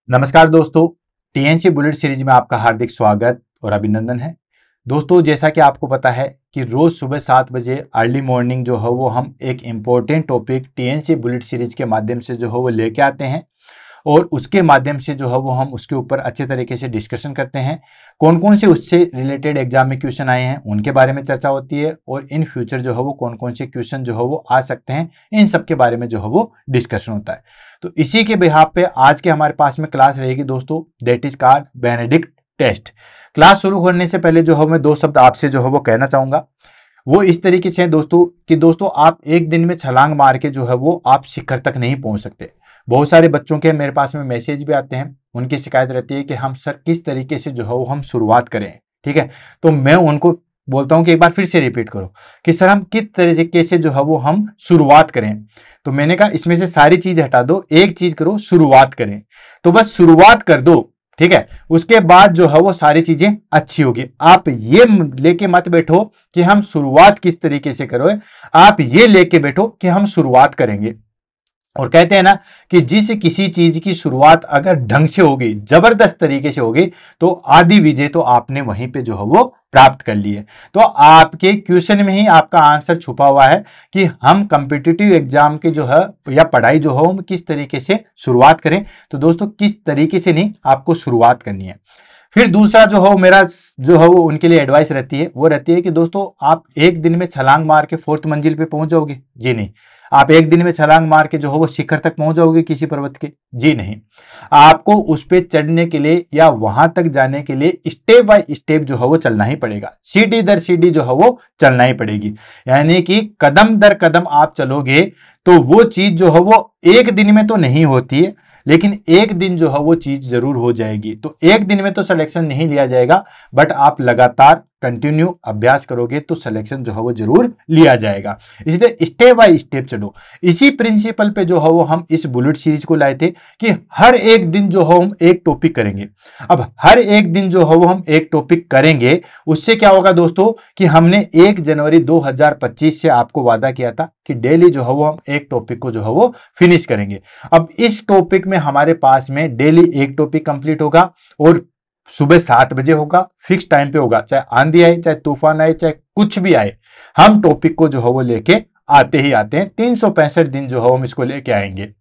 नमस्कार दोस्तों, TNC bullet series में आपका हार्दिक स्वागत और अभिनंदन है। दोस्तों, जैसा कि आपको पता है कि रोज सुबह 7 बजे अर्ली मॉर्निंग जो है वो हम एक important topic TNC bullet series के माध्यम से जो है वो लेके आते हैं और उसके माध्यम से जो है वो हम उसके ऊपर अच्छे तरीके से डिस्कशन करते हैं। कौन कौन से उससे रिलेटेड एग्जाम में क्वेश्चन आए हैं उनके बारे में चर्चा होती है और इन फ्यूचर जो है वो कौन कौन से क्वेश्चन जो है वो आ सकते हैं, इन सब के बारे में जो है वो डिस्कशन होता है। तो इसी के बिहाफ पे आज के हमारे पास में क्लास रहेगी दोस्तों, that is called Benedict test. Class शुरू होने से पहले जो है मैं 2 शब्द आपसे जो है वो कहना चाहूंगा। वो इस तरीके से है दोस्तों कि दोस्तों आप एक दिन में छलांग मार के जो है वो आप शिखर तक नहीं पहुंच सकते। बहुत सारे बच्चों के मेरे पास में मैसेज भी आते हैं, उनकी शिकायत रहती है कि हम सर किस तरीके से जो है वो हम शुरुआत करें। ठीक है, तो मैं उनको बोलता हूं कि एक बार फिर से रिपीट करो कि सर हम किस तरीके से जो है वो हम शुरुआत करें। तो मैंने कहा इसमें से सारी चीज हटा दो, एक चीज करो, शुरुआत करें। तो बस शुरुआत कर दो, ठीक है, उसके बाद जो है वो सारी चीजें अच्छी होगी। आप ये लेके मत बैठो कि हम शुरुआत किस तरीके से करो, आप ये लेके बैठो कि हम शुरुआत करेंगे। और कहते हैं ना कि जिस किसी चीज की शुरुआत अगर ढंग से होगी, जबरदस्त तरीके से होगी, तो आधी विजय तो आपने वहीं पे जो है वो प्राप्त कर ली है। तो आपके क्वेश्चन में ही आपका आंसर छुपा हुआ है कि हम कॉम्पिटिटिव एग्जाम के जो है या पढ़ाई जो है हम किस तरीके से शुरुआत करें। तो दोस्तों किस तरीके से नहीं, आपको शुरुआत करनी है। फिर दूसरा जो हो मेरा जो है वो उनके लिए एडवाइस रहती है, वो रहती है कि दोस्तों आप एक दिन में छलांग मार के 4th मंजिल पे पहुंच जाओगे, जी नहीं। आप एक दिन में छलांग मार के जो है वो शिखर तक पहुंच जाओगे किसी पर्वत के, जी नहीं। आपको उस पे चढ़ने के लिए या वहां तक जाने के लिए स्टेप बाय स्टेप जो है वो चलना ही पड़ेगा, सीढ़ी दर सीढ़ी जो है वो चलना ही पड़ेगी। यानी कि कदम दर कदम आप चलोगे तो वो चीज जो है वो एक दिन में तो नहीं होती है, लेकिन एक दिन जो है वो चीज जरूर हो जाएगी। तो एक दिन में तो सिलेक्शन नहीं लिया जाएगा, बट आप लगातार कंटिन्यू अभ्यास करोगे तो सिलेक्शन जो है वो जरूर लिया जाएगा। इसलिए स्टेप बाय स्टेप चलो। इसी प्रिंसिपल पे जो है वो हम इस बुलेट सीरीज को लाए थे कि हर एक दिन जो है हम एक टॉपिक करेंगे। अब हर एक दिन जो है वो हम एक टॉपिक करेंगे, उससे क्या होगा दोस्तों कि हमने 1 जनवरी 2025 से आपको वादा किया था कि डेली जो है वो हम एक टॉपिक को जो है वो फिनिश करेंगे। अब इस टॉपिक में हमारे पास में डेली एक टॉपिक कंप्लीट होगा और सुबह 7 बजे होगा, फिक्स टाइम पे होगा। चाहे आंधी आए, चाहे तूफान आए, चाहे कुछ भी आए, हम टॉपिक को जो है वो लेके आते ही आते हैं। 365 दिन जो है हम इसको लेके आएंगे।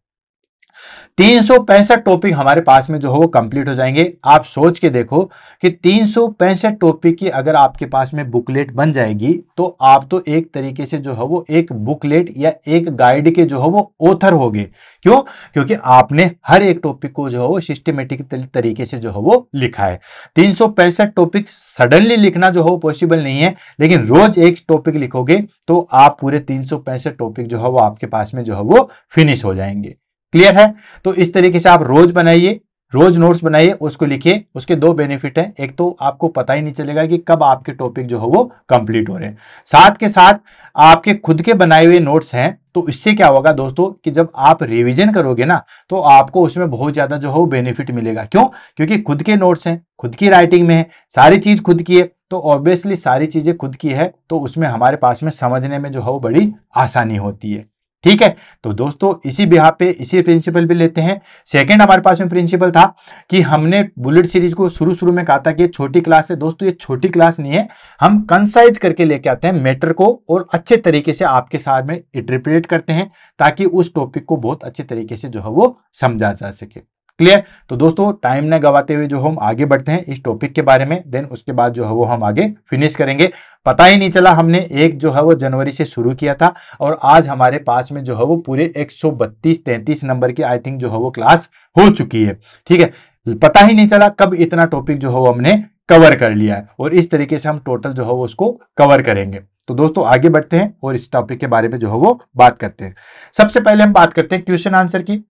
365 टॉपिक हमारे पास में जो है वो कंप्लीट हो जाएंगे। आप सोच के देखो कि 365 टॉपिक की अगर आपके पास में बुकलेट बन जाएगी तो आप तो एक तरीके से जो है वो एक बुकलेट या एक गाइड के जो है वो ऑथर होगे। क्यों? क्योंकि आपने हर एक टॉपिक को जो है वो सिस्टमेटिक तरीके से जो है वो लिखा है। 365 टॉपिक सडनली लिखना जो है वो पॉसिबल नहीं है, लेकिन रोज एक टॉपिक लिखोगे तो आप पूरे 365 टॉपिक जो है वो आपके पास में जो है वो फिनिश हो जाएंगे। क्लियर है? तो इस तरीके से आप रोज बनाइए, रोज नोट्स बनाइए, उसको लिखिए। उसके 2 बेनिफिट हैं, एक तो आपको पता ही नहीं चलेगा कि कब आपके टॉपिक जो है वो कंप्लीट हो रहे हैं, साथ के साथ आपके खुद के बनाए हुए नोट्स हैं। तो इससे क्या होगा दोस्तों कि जब आप रिवीजन करोगे ना तो आपको उसमें बहुत ज्यादा जो है वो बेनिफिट मिलेगा। क्यों? क्योंकि खुद के नोट्स हैं, खुद की राइटिंग में है, सारी चीज खुद की है, तो ऑब्वियसली सारी चीजें खुद की है, तो उसमें हमारे पास में समझने में जो है वो बड़ी आसानी होती है। ठीक है, तो दोस्तों इसी बिहार पे इसी प्रिंसिपल पे लेते हैं। सेकंड हमारे पास में प्रिंसिपल था कि हमने बुलेट सीरीज को शुरू में कहा था कि छोटी क्लास है। दोस्तों ये छोटी क्लास नहीं है, हम कंसाइज करके लेके आते हैं मैटर को और अच्छे तरीके से आपके साथ में इंटरप्रेट करते हैं ताकि उस टॉपिक को बहुत अच्छे तरीके से जो है वो समझा जा सके। क्लियर? तो दोस्तों टाइम न गवाते हुए जो हम आगे बढ़ते हैं इस टॉपिक के बारे में, देन उसके बाद जो है वो हम आगे फिनिश करेंगे। पता ही नहीं चला हमने 1 जो है वो जनवरी से शुरू किया था और आज हमारे पास में जो है वो पूरे 132-33 नंबर की आई थिंक जो है वो क्लास हो चुकी है। ठीक है, पता ही नहीं चला कब इतना टॉपिक जो है वो हमने कवर कर लिया है और इस तरीके से हम टोटल जो है वो उसको कवर करेंगे। तो दोस्तों आगे बढ़ते हैं और इस टॉपिक के बारे में जो है वो बात करते हैं। सबसे पहले हम बात करते हैं क्वेश्चन आंसर की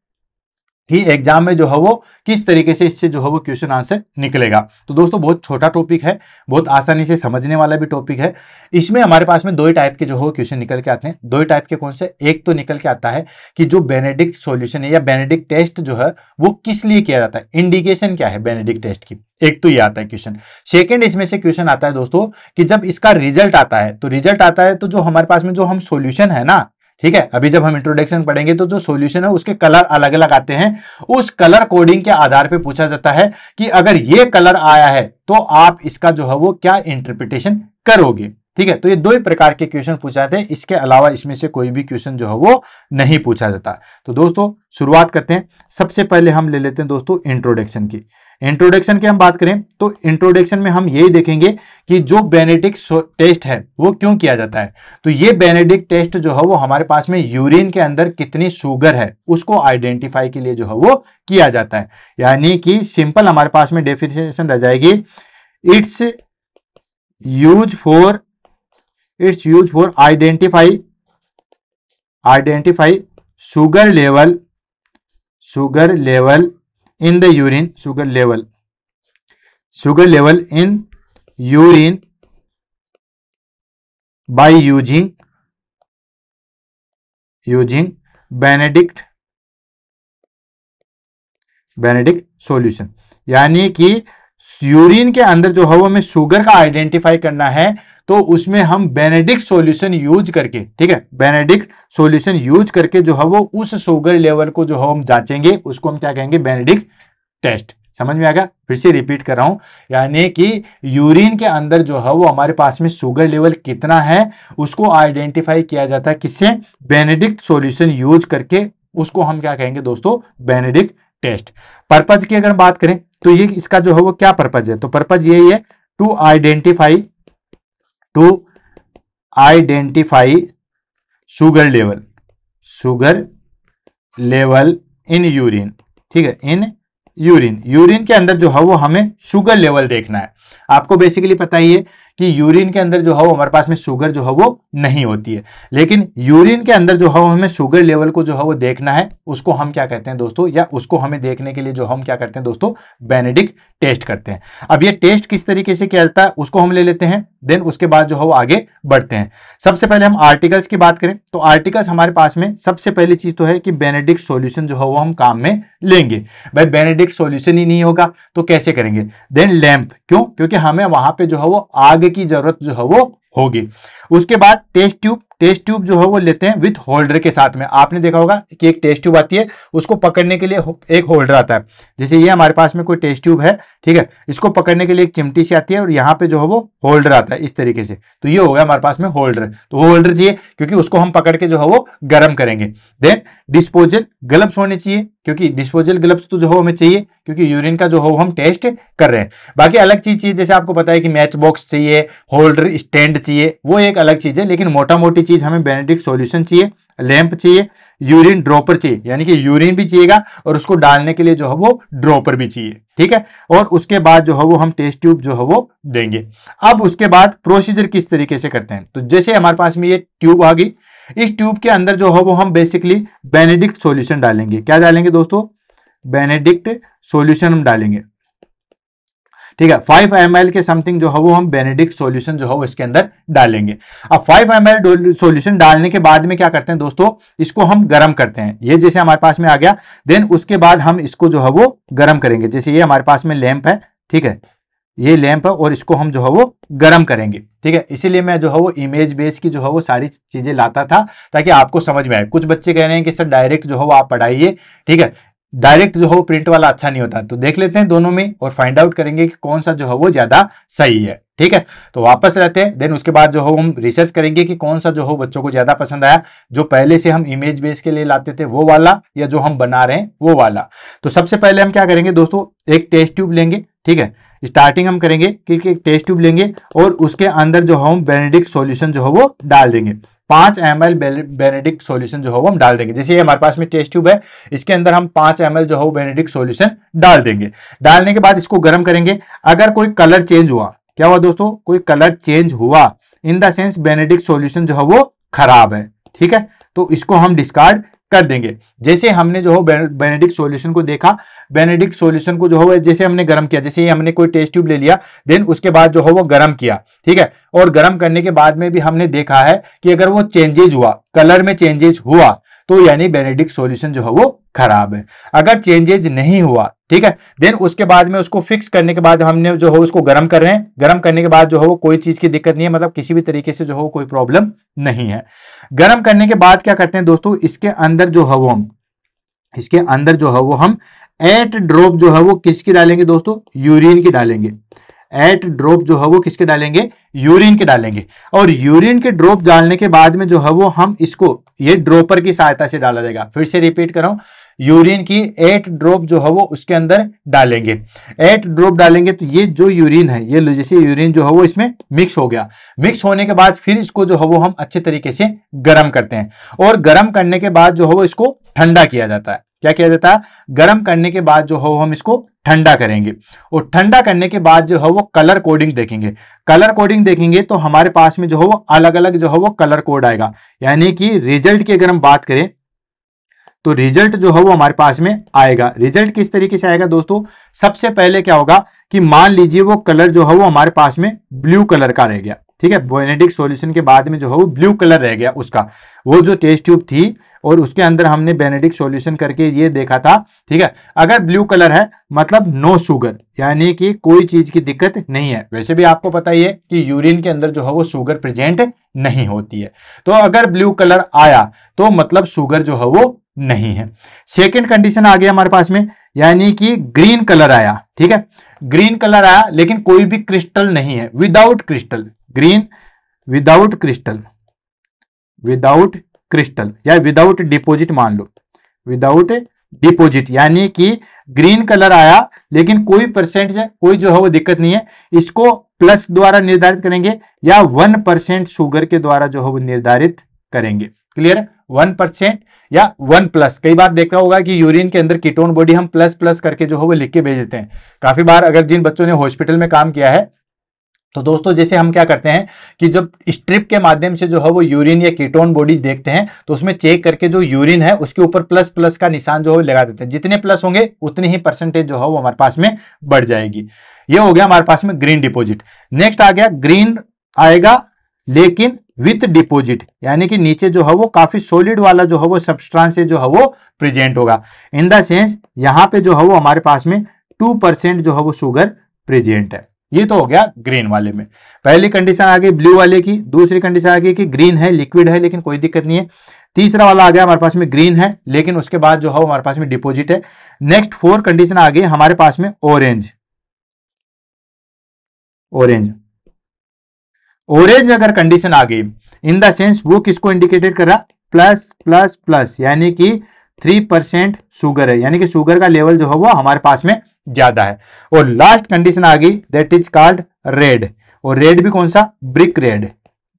कि एग्जाम में जो है वो किस तरीके से इससे जो है वो क्वेश्चन आंसर निकलेगा। तो दोस्तों बहुत छोटा टॉपिक है, बहुत आसानी से समझने वाला भी टॉपिक है। इसमें हमारे पास में 2 ही टाइप के जो है क्वेश्चन निकल के आते हैं। 2 ही टाइप के कौन से? एक तो निकल के आता है कि जो बेनेडिक्ट सॉल्यूशन है या बेनेडिक्ट टेस्ट जो है वो किस लिए किया जाता है, इंडिकेशन क्या है बेनेडिक्ट टेस्ट की, एक तो ये आता है क्वेश्चन। सेकंड इसमें से क्वेश्चन आता है दोस्तों कि जब इसका रिजल्ट आता है तो जो हमारे पास में जो हम सॉल्यूशन है ना, ठीक है, अभी जब हम इंट्रोडक्शन पढ़ेंगे तो जो सॉल्यूशन है उसके कलर अलग अलग आते हैं, उस कलर कोडिंग के आधार पे पूछा जाता है कि अगर ये कलर आया है तो आप इसका जो है वो क्या इंटरप्रिटेशन करोगे। ठीक है, तो ये दो ही प्रकार के क्वेश्चन पूछा जाते हैं, इसके अलावा इसमें से कोई भी क्वेश्चन जो है वो नहीं पूछा जाता। तो दोस्तों शुरुआत करते हैं। सबसे पहले हम ले लेते हैं दोस्तों इंट्रोडक्शन की। इंट्रोडक्शन की हम बात करें तो इंट्रोडक्शन में हम यही देखेंगे कि जो बेनेडिक्ट टेस्ट है वो क्यों किया जाता है। तो ये बेनेडिक्ट टेस्ट जो है वो हमारे पास में यूरिन के अंदर कितनी शुगर है उसको आइडेंटिफाई के लिए जो है वो किया जाता है। यानी कि सिंपल हमारे पास में डेफिनेशन रह जाएगी, it's use for identify sugar level in the urine, sugar level in urine by using Benedict solution। यानी कि यूरिन के अंदर जो है वो हमें शुगर का आइडेंटिफाई करना है तो उसमें हम बेनेडिक्ट सॉल्यूशन यूज करके, ठीक है, बेनेडिक्ट सॉल्यूशन यूज करके जो है वो उस शुगर लेवल को जो है हम जांचेंगे, उसको हम क्या कहेंगे, बेनेडिक्ट टेस्ट। समझ में आ गया? फिर से रिपीट कर रहा हूं, यानी कि यूरिन के अंदर जो है वो हमारे पास में शुगर लेवल कितना है उसको आइडेंटिफाई किया जाता है, किससे, बेनेडिक्ट सॉल्यूशन यूज करके। उसको हम क्या कहेंगे दोस्तों, बेनेडिक्ट टेस्ट। पर्पज की अगर बात करें तो ये इसका जो है वो क्या पर्पज है, तो पर्पज यही है, to identify sugar level in urine. ठीक है, इन यूरिन के अंदर जो है वो हमें शुगर लेवल देखना है। आपको बेसिकली पता ही है कि यूरिन के अंदर जो है वो हमारे पास में शुगर जो है वो नहीं होती है, लेकिन यूरिन के अंदर जो है वो हमें शुगर लेवल को जो है वो देखना है, उसको हम क्या कहते हैं दोस्तों, या उसको हमें देखने के लिए जो हम क्या करते हैं दोस्तों, बेनेडिक्ट टेस्ट करते हैं। अब ये टेस्ट किस तरीके से किया जाता है उसको हम ले लेते हैं, देन उसके बाद जो है वो आगे बढ़ते हैं। सबसे पहले हम आर्टिकल्स की बात करें तो आर्टिकल्स हमारे पास में सबसे पहली चीज तो है कि बेनेडिक्ट सॉल्यूशन जो है वो हम काम में लेंगे। भाई बेनेडिक्ट सॉल्यूशन ही नहीं होगा तो कैसे करेंगे। देन लैंप, क्योंकि हमें वहां पे जो है वो आग की जरूरत जो है वो होगी। उसके बाद टेस्ट ट्यूब जो है वो लेते हैं विथ होल्डर के साथ में। आपने देखा होगा कि एक टेस्ट ट्यूब आती है, उसको पकड़ने के लिए एक होल्डर आता है। जैसे ये हमारे पास में कोई टेस्ट ट्यूब है, ठीक है, इसको पकड़ने के लिए एक चिमटी सी आती है और यहाँ पे जो है वो होल्डर आता है इस तरीके से। तो ये हो गया हमारे पास में होल्डर। तो वो होल्डर चाहिए क्योंकि उसको हम पकड़ के जो है वो गर्म करेंगे। देन डिस्पोजल ग्लव्स होने चाहिए, क्योंकि डिस्पोजल ग्लव्स तो जो है हमें चाहिए क्योंकि यूरिन का जो है हम टेस्ट कर रहे हैं। बाकी अलग चीज चाहिए, जैसे आपको पता है कि मैच बॉक्स चाहिए, होल्डर स्टैंड चाहिए, वो एक अलग चीज है, लेकिन मोटा मोटी चीज हमें बेनेडिक्ट सॉल्यूशन चाहिए, लैंप चाहिए, यूरिन ड्रॉपर चाहिए, यानी कि यूरिन भी चाहिएगा और उसको डालने के लिए जो है वो ड्रॉपर भी चाहिए। ठीक है, और उसके बाद जो है वो हम टेस्ट ट्यूब जो है वो देंगे। अब उसके बाद प्रोसीजर किस तरीके से करते हैं, तो जैसे हमारे पास में ये ट्यूब आ गई, इस ट्यूब के अंदर जो है वो हम बेसिकली बेनेडिक्ट सॉल्यूशन डालेंगे। क्या डालेंगे दोस्तों, बेनेडिक्ट सॉल्यूशन हम डालेंगे। ठीक है, 5 ml के समथिंग जो है वो हम बेनेडिक्ट सॉल्यूशन जो है वो इसके अंदर डालेंगे। अब 5 ml सॉल्यूशन डालने के बाद में क्या करते हैं दोस्तों, इसको हम गर्म करते हैं। ये जैसे हमारे पास में आ गया, देन उसके बाद हम इसको जो है वो गर्म करेंगे। जैसे ये हमारे पास में लैंप है, ठीक है, ये लैंप है और इसको हम जो है वो गर्म करेंगे। ठीक है, इसीलिए मैं जो है वो इमेज बेस की जो है वो सारी चीजें लाता था ताकि आपको समझ में आए। कुछ बच्चे कह रहे हैं कि सर डायरेक्ट जो है वो आप पढ़ाइए, ठीक है, डायरेक्ट जो है वो प्रिंट वाला अच्छा नहीं होता। तो देख लेते हैं दोनों में और फाइंड आउट करेंगे कि कौन सा जो है वो ज्यादा सही है। ठीक है, तो वापस रहते हैं, देन उसके बाद जो है हम रिसर्च करेंगे कि कौन सा जो हो बच्चों को ज्यादा पसंद आया, जो पहले से हम इमेज बेस के लिए लाते थे वो वाला या जो हम बना रहे हैं वो वाला। तो सबसे पहले हम क्या करेंगे दोस्तों, एक टेस्ट ट्यूब लेंगे। ठीक है, स्टार्टिंग हम करेंगे कि एक टेस्ट ट्यूब लेंगे और उसके अंदर जो हम बेनेडिक्ट सॉल्यूशन जो है वो डाल देंगे। 5 ml बेनेडिक्ट सॉल्यूशन जो है वो हम डाल देंगे। जैसे ये हमारे पास में टेस्ट ट्यूब है, इसके अंदर हम 5 ml जो है वो बेनेडिक्ट सॉल्यूशन डाल देंगे। डालने के बाद इसको गर्म करेंगे। अगर कोई कलर चेंज हुआ, क्या हुआ दोस्तों, कोई कलर चेंज हुआ in the sense Benedict solution जो है वो खराब है। ठीक है, तो इसको हम डिस्कार्ड कर देंगे। जैसे हमने जो है बेनेडिक्ट सॉल्यूशन को देखा, बेनेडिक्ट सॉल्यूशन को जो है जैसे हमने गर्म किया, जैसे हमने कोई टेस्ट ट्यूब ले लिया, देन उसके बाद जो है वो गर्म किया। ठीक है, और गर्म करने के बाद में भी हमने देखा है कि अगर वो चेंजेज हुआ, कलर में चेंजेज हुआ, तो यानी बेनेडिक्ट सॉल्यूशन जो है वो खराब है। अगर चेंजेज नहीं हुआ, ठीक है, देन उसके बाद में उसको फिक्स करने के बाद हमने जो है उसको गर्म कर रहे हैं, गर्म करने के बाद जो है वो कोई चीज की दिक्कत नहीं है, मतलब किसी भी तरीके से जो है कोई प्रॉब्लम नहीं है। गर्म करने के बाद क्या करते हैं दोस्तों, इसके अंदर जो है वो हम 8 ड्रॉप जो है वो किसकी डालेंगे दोस्तों, यूरिन की डालेंगे। 8 ड्रॉप जो है वो किसके डालेंगे, यूरिन के डालेंगे। और यूरिन के ड्रॉप डालने के बाद में जो है वो हम इसको ये ड्रॉपर की सहायता से डाला जाएगा। फिर से रिपीट कर रहा हूं, यूरिन की 8 ड्रॉप जो है वो उसके अंदर डालेंगे। 8 ड्रॉप डालेंगे तो ये जो यूरिन है, ये जैसे यूरिन जो है वो इसमें मिक्स हो गया। मिक्स होने के बाद फिर इसको जो है वो हम अच्छे तरीके से गर्म करते हैं, और गर्म करने के बाद जो है वो इसको ठंडा किया जाता है। क्या किया जाता है, गर्म करने के बाद जो है हम इसको ठंडा करेंगे, और ठंडा करने के बाद जो है वो कलर कोडिंग देखेंगे। कलर कोडिंग देखेंगे तो हमारे पास में जो है वो अलग अलग जो है वो कलर कोड आएगा। यानी कि रिजल्ट की अगर हम बात करें तो रिजल्ट जो है वो हमारे पास में आएगा। रिजल्ट किस तरीके से आएगा दोस्तों, सबसे पहले क्या होगा कि मान लीजिए वो कलर जो है वो हमारे पास में ब्लू कलर का रह गया, ठीक है, बेनेडिक्ट सॉल्यूशन के बाद में जो है वो ब्लू कलर रह गया उसका, वो जो टेस्ट ट्यूब थी और उसके अंदर हमने बेनेडिक्ट सॉल्यूशन करके ये देखा था, ठीक है। अगर ब्लू कलर है मतलब नो शुगर, यानी कि कोई चीज की दिक्कत नहीं है। वैसे भी आपको पता ही है कि यूरिन के अंदर जो है वो शुगर प्रेजेंट नहीं होती है, तो अगर ब्लू कलर आया तो मतलब शुगर जो है वो नहीं है। सेकेंड कंडीशन आ गया हमारे पास में, यानी कि ग्रीन कलर आया, ठीक है, ग्रीन कलर आया लेकिन कोई भी क्रिस्टल नहीं है, without crystal, green without crystal, without crystal या विदाउट डिपॉजिट, मान लो विदाउट डिपॉजिट, यानी कि ग्रीन कलर आया लेकिन कोई परसेंट कोई जो है वो दिक्कत नहीं है। इसको प्लस द्वारा निर्धारित करेंगे या 1% शुगर के द्वारा जो है वो निर्धारित करेंगे। क्लियर है, 1% या 1+। कई बार देखा होगा कि यूरिन के अंदर कीटोन बॉडी हम प्लस प्लस करके जो है वो लिख के भेज देते हैं। काफी बार अगर जिन बच्चों ने हॉस्पिटल में काम किया है तो दोस्तों जैसे हम क्या करते हैं कि जब स्ट्रिप के माध्यम से जो है वो यूरिन या कीटोन बॉडी देखते हैं तो उसमें चेक करके जो यूरिन है उसके ऊपर प्लस प्लस का निशान जो है लगा देते हैं। जितने प्लस होंगे उतनी ही परसेंटेज जो है वो हमारे पास में बढ़ जाएगी। ये हो गया हमारे पास में ग्रीन डिपॉजिट। नेक्स्ट आ गया ग्रीन आएगा लेकिन विथ डिपॉजिट, यानी कि नीचे जो है वो काफी सॉलिड वाला जो है वो सब्सटेंस जो है वो प्रेजेंट होगा। इन द सेंस यहां पे जो है वो हमारे पास में 2% जो है वो शुगर प्रेजेंट है। ये तो हो गया ग्रीन वाले में। पहली कंडीशन आ गई ब्लू वाले की। दूसरी कंडीशन आ गई कि ग्रीन है, लिक्विड है लेकिन कोई दिक्कत नहीं है। तीसरा वाला आ गया हमारे पास में ग्रीन है लेकिन उसके बाद जो है हमारे पास में डिपॉजिट है। नेक्स्ट 4 कंडीशन आ गई हमारे पास में ऑरेंज। ऑरेंज ऑरेंज अगर कंडीशन आ गई इन द सेंस वो किसको इंडिकेटेड कर रहा, प्लस प्लस प्लस, यानी कि 3% शुगर है, यानी कि शुगर का लेवल जो है वो हमारे पास में ज्यादा है। और लास्ट कंडीशन आ गई दैट इज कॉल्ड रेड। और रेड भी कौन सा, ब्रिक रेड,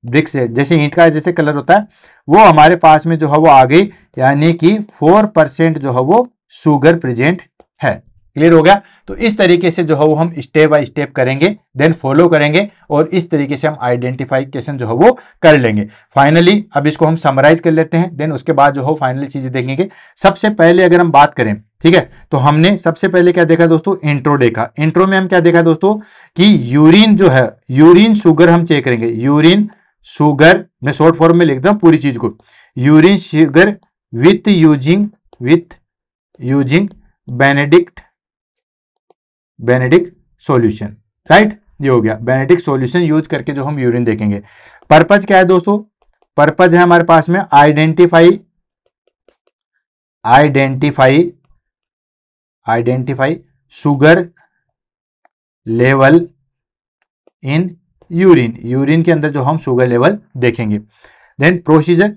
ब्रिक रेड, जैसे ईंट का जैसे कलर होता है वो हमारे पास में जो है वो आ गई, यानी कि 4% जो है वो शुगर प्रेजेंट है। क्लियर हो गया। तो इस तरीके से जो है वो हम स्टेप बाय स्टेप करेंगे, देन फॉलो करेंगे और इस तरीके से हम आइडेंटिफिकेशन जो है वो कर लेंगे। फाइनली अब इसको हम समराइज कर लेते हैं, देन उसके बाद जो है फाइनली चीजें देखेंगे। सबसे पहले अगर हम बात करें, ठीक है, तो हमने सबसे पहले क्या देखा दोस्तों, इंट्रो देखा। इंट्रो में हम क्या देखा दोस्तों कि यूरिन जो है, यूरिन शुगर हम चेक करेंगे। यूरिन शुगर मैं शॉर्ट फॉर्म में लिखता हूं पूरी चीज को, urine sugar with using Benedict solution, right. ये हो गया बेनेडिक्ट सॉल्यूशन यूज करके जो हम यूरिन देखेंगे। पर्पज क्या है दोस्तों, पर्पज है हमारे पास में identify sugar level in urine. Urine के अंदर जो हम शुगर लेवल देखेंगे। देन प्रोसीजर,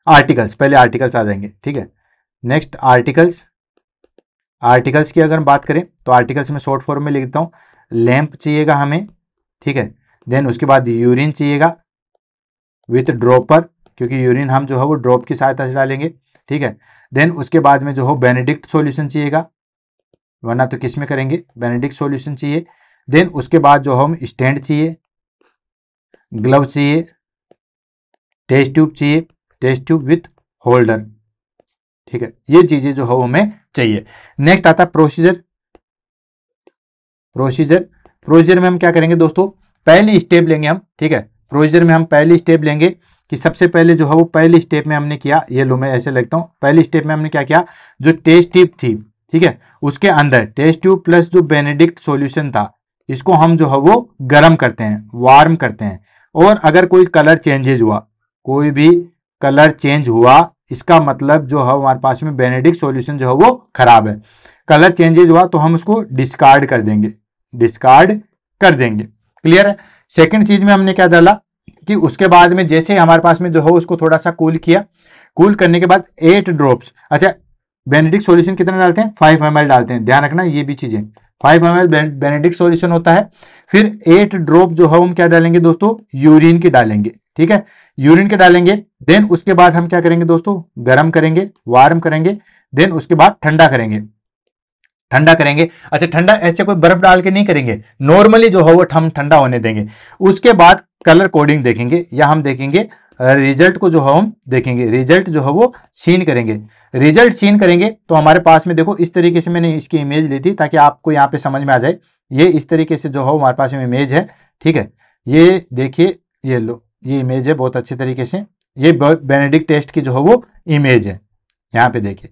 आर्टिकल्स, पहले आर्टिकल्स आ जाएंगे, ठीक है। नेक्स्ट आर्टिकल्स की अगर हम बात करें तो आर्टिकल्स में शॉर्ट फॉर्म में लिखता हूं, लैंप चाहिएगा हमें, ठीक है। देन उसके बाद यूरिन चाहिएगा विथ ड्रॉपर, क्योंकि यूरिन हम जो है वो ड्रॉप की सहायता से डालेंगे, ठीक है। देन उसके बाद में जो हो बेनेडिक्ट सॉल्यूशन चाहिएगा, वरना तो किस में करेंगे, बेनेडिक्ट सॉल्यूशन चाहिए। देन उसके बाद जो हम स्टैंड चाहिए, ग्लव चाहिए, टेस्ट ट्यूब चाहिए, टेस्ट ट्यूब विथ होल्डर, ठीक है। ये चीजें जो है हमें चाहिए। नेक्स्ट आता है प्रोसीजर में हम क्या करेंगे दोस्तों, पहली स्टेप लेंगे हम, ठीक है। प्रोसीजर में हम पहली स्टेप लेंगे कि सबसे पहले जो है वो पहले स्टेप में हमने किया, ये लो मैं ऐसे लिखता हूँ, पहले स्टेप में हमने क्या किया, जो टेस्ट ट्यूब थी, ठीक है, उसके अंदर टेस्ट ट्यूब प्लस जो बेनेडिक्ट सॉल्यूशन था, इसको हम जो है वो गर्म करते हैं, वार्म करते हैं। और अगर कोई कलर चेंजेज हुआ, कोई भी कलर चेंज हुआ, इसका मतलब जो है हमारे पास में बेनेडिक्ट सॉल्यूशन जो है वो खराब है। कलर चेंजेज हुआ तो हम उसको डिस्कार्ड कर देंगे, डिस्कार्ड कर देंगे। क्लियर है। सेकंड चीज में हमने क्या डाला कि उसके बाद में जैसे हमारे पास में जो है उसको थोड़ा सा कूल किया, कूल करने के बाद 8 ड्रॉप्स, अच्छा बेनेडिक्ट सॉल्यूशन कितना डालते हैं, 5 ml डालते हैं, ध्यान रखना ये भी चीजें, 5 ml बेनेडिक्ट सॉल्यूशन होता है। फिर 8 ड्रॉप जो है हम क्या डालेंगे दोस्तों, यूरिन की डालेंगे, ठीक है, यूरिन के डालेंगे। देन उसके बाद हम क्या करेंगे दोस्तों, गर्म करेंगे, वार्म करेंगे, देन उसके बाद ठंडा करेंगे, ठंडा करेंगे। अच्छा ठंडा ऐसे कोई बर्फ डाल के नहीं करेंगे, नॉर्मली जो है वो हम ठंडा होने देंगे। उसके बाद कलर कोडिंग देखेंगे, या हम देखेंगे रिजल्ट को जो है हम देखेंगे, रिजल्ट जो है वो सीन करेंगे। रिजल्ट सीन करेंगे तो हमारे पास में देखो इस तरीके से मैंने इसकी इमेज ली थी ताकि आपको यहाँ पे समझ में आ जाए। ये इस तरीके से जो है हमारे पास में इमेज है, ठीक है, ये देखिए, ये लो ये इमेज है बहुत अच्छे तरीके से, ये बेनेडिक्ट टेस्ट की जो है वो इमेज है। यहाँ पे देखिए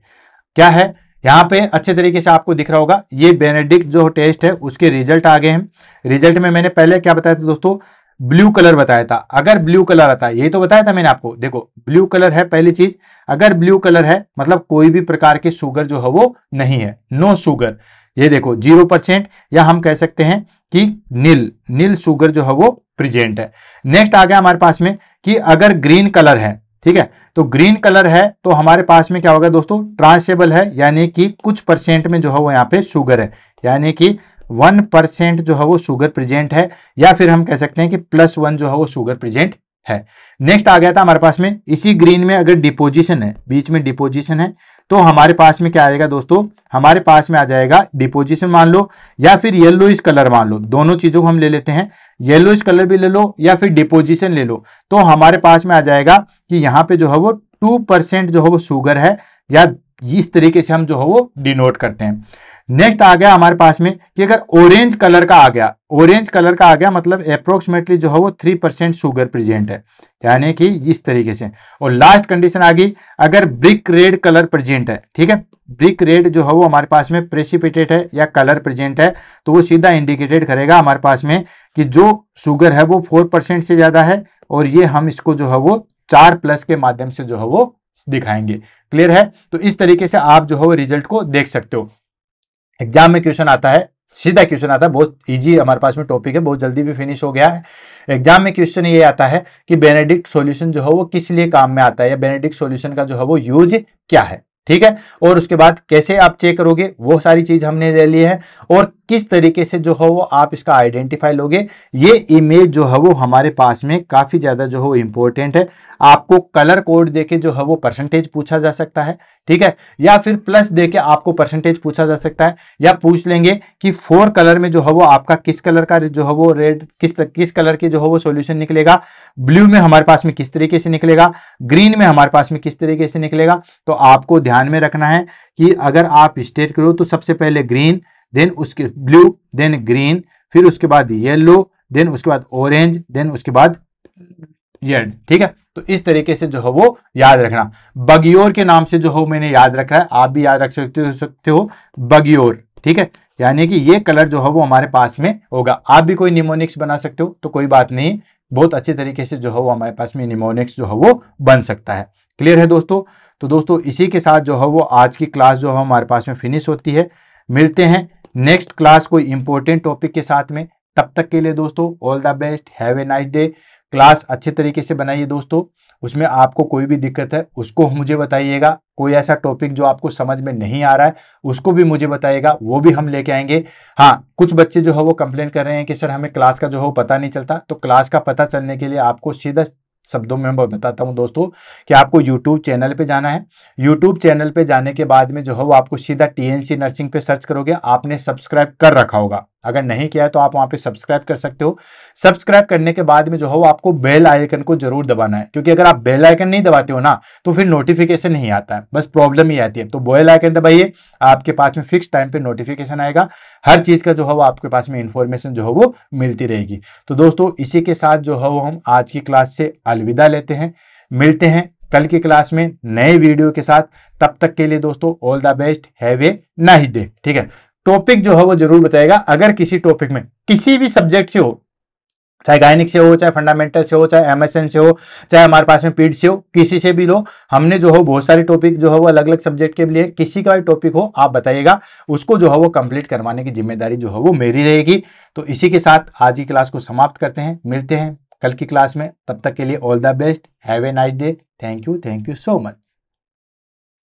क्या है, यहाँ पे अच्छे तरीके से आपको दिख रहा होगा, ये बेनेडिक्ट जो टेस्ट है उसके रिजल्ट आ गए हैं। रिजल्ट में मैंने पहले क्या बताया था दोस्तों, ब्लू कलर बताया था। अगर ब्लू कलर आता है, यही तो बताया था मैंने आपको, देखो ब्लू कलर है पहली चीज, अगर ब्लू कलर है मतलब कोई भी प्रकार की शुगर जो है वो नहीं है, नो शुगर। ये देखो 0%, या हम कह सकते हैं कि नील शुगर जो है वो प्रेजेंट है। नेक्स्ट आ गया हमारे पास में कि अगर ग्रीन कलर है, ठीक है, तो ग्रीन कलर है तो हमारे पास में क्या होगा दोस्तों, ट्रांसेबल है, यानी कि कुछ परसेंट में जो है वो यहाँ पे शुगर है, यानी कि 1% जो है वो शुगर प्रेजेंट है, या फिर हम कह सकते हैं कि +1 जो है वो शुगर प्रेजेंट है। नेक्स्ट आ गया था हमारे पास में, इसी ग्रीन में अगर डिपोजिशन है, बीच में डिपोजिशन है, तो हमारे पास में क्या आएगा दोस्तों, हमारे पास में आ जाएगा डिपोजिशन मान लो, या फिर येलोइश कलर मान लो, दोनों चीजों को हम ले लेते हैं, येलोइश कलर भी ले लो या फिर डिपोजिशन ले लो, तो हमारे पास में आ जाएगा कि यहाँ पे जो है वो 2% जो है वो शुगर है, या इस तरीके से हम जो है वो डिनोट करते हैं। नेक्स्ट आ गया हमारे पास में कि अगर ऑरेंज कलर का आ गया, ऑरेंज कलर का आ गया मतलब अप्रोक्सीमेटली जो है वो 3% शुगर प्रेजेंट है, यानी कि इस तरीके से। और लास्ट कंडीशन आ गई, अगर ब्रिक रेड कलर प्रेजेंट है, ठीक है, ब्रिक रेड जो है वो हमारे पास में प्रेसिपिटेट है या कलर प्रेजेंट है, तो वो सीधा इंडिकेटेड करेगा हमारे पास में कि जो शुगर है वो 4% से ज्यादा है, और ये हम इसको जो है वो 4+ के माध्यम से जो है वो दिखाएंगे। क्लियर है। तो इस तरीके से आप जो है वो रिजल्ट को देख सकते हो। एग्जाम में क्वेश्चन आता है, सीधा क्वेश्चन आता है, बहुत इजी हमारे पास में टॉपिक है, बहुत जल्दी भी फिनिश हो गया है। एग्जाम में क्वेश्चन ये आता है कि बेनेडिक्ट सॉल्यूशन जो है वो किस लिए काम में आता है, या बेनेडिक्ट सॉल्यूशन का जो है वो यूज क्या है, ठीक है, और उसके बाद कैसे आप चेक करोगे, वो सारी चीज हमने ले ली है, और किस तरीके से जो है वो आप इसका आइडेंटिफाई लोगे। ये इमेज जो है वो हमारे पास में काफी ज्यादा जो है वो इंपॉर्टेंट है। आपको कलर कोड देके जो है वो परसेंटेज पूछा जा सकता है, ठीक है, या फिर प्लस देके आपको परसेंटेज पूछा जा सकता है, या पूछ लेंगे कि 4 कलर में जो है वो आपका किस कलर का जो है वो रेड किस कलर की जो है वो सॉल्यूशन निकलेगा, ब्लू में हमारे पास में किस तरीके से निकलेगा, ग्रीन में हमारे पास में किस तरीके से निकलेगा। तो आपको ध्यान में रखना है कि अगर आप स्टेट करो तो सबसे पहले ग्रीन, देन उसके ब्लू, देन ग्रीन, फिर उसके बाद येलो, देन उसके बाद ऑरेंज, देन उसके बाद रेड, ठीक है। तो इस तरीके से जो है वो याद रखना। बगियोर के नाम से जो हो मैंने याद रखा है, आप भी याद रख सकते हो बगियोर, ठीक है, यानी कि ये कलर जो है वो हमारे पास में होगा। आप भी कोई निमोनिक्स बना सकते हो तो कोई बात नहीं, बहुत अच्छे तरीके से जो है वो हमारे पास में निमोनिक्स जो है वो बन सकता है। क्लियर है दोस्तों। तो दोस्तों इसी के साथ जो है वो आज की क्लास जो है हमारे पास में फिनिश होती है। मिलते हैं नेक्स्ट क्लास कोई इंपॉर्टेंट टॉपिक के साथ में। तब तक के लिए दोस्तों all the best, have a nice day. Class अच्छे तरीके से बनाइए दोस्तों, उसमें आपको कोई भी दिक्कत है उसको मुझे बताइएगा, कोई ऐसा टॉपिक जो आपको समझ में नहीं आ रहा है उसको भी मुझे बताइएगा, वो भी हम लेके आएंगे। हाँ, कुछ बच्चे जो है वो कंप्लेन कर रहे हैं कि सर हमें क्लास का जो है वो पता नहीं चलता, तो क्लास का पता चलने के लिए आपको सीधा शब्दों में मैं बताता हूं दोस्तों कि आपको YouTube चैनल पे जाना है। YouTube चैनल पे जाने के बाद में जो है वो आपको सीधा TNC नर्सिंग पे सर्च करोगे, आपने सब्सक्राइब कर रखा होगा, अगर नहीं किया है तो आप वहां पे सब्सक्राइब कर सकते हो। सब्सक्राइब करने के बाद में जो है वो आपको बेल आइकन को जरूर दबाना है, क्योंकि अगर आप बेल आइकन नहीं दबाते हो ना तो फिर नोटिफिकेशन नहीं आता है, बस प्रॉब्लम ही आती है। तो बेल आइकन दबाइए, आपके पास में फिक्स टाइम पे नोटिफिकेशन आएगा, हर चीज का जो है वो आपके पास में इंफॉर्मेशन जो है वो मिलती रहेगी। तो दोस्तों इसी के साथ जो है वो हम आज की क्लास से अलविदा लेते हैं, मिलते हैं कल की क्लास में नए वीडियो के साथ। तब तक के लिए दोस्तों all the best, have a nice day. ठीक है, टॉपिक जो है वो जरूर बताएगा, अगर किसी टॉपिक में किसी भी सब्जेक्ट से हो, चाहे गायनिक से हो, चाहे फंडामेंटल से हो, चाहे एमएसएन से हो, चाहे हमारे पास में पीड से हो, किसी से भी लो, हमने जो हो बहुत सारे टॉपिक जो है वो अलग अलग सब्जेक्ट के लिए, किसी का भी टॉपिक हो आप बताइएगा, उसको जो है वो कंप्लीट करवाने की जिम्मेदारी जो है वो मेरी रहेगी। तो इसी के साथ आज की क्लास को समाप्त करते हैं, मिलते हैं कल की क्लास में। तब तक के लिए all the best, have a nice day, thank you so much.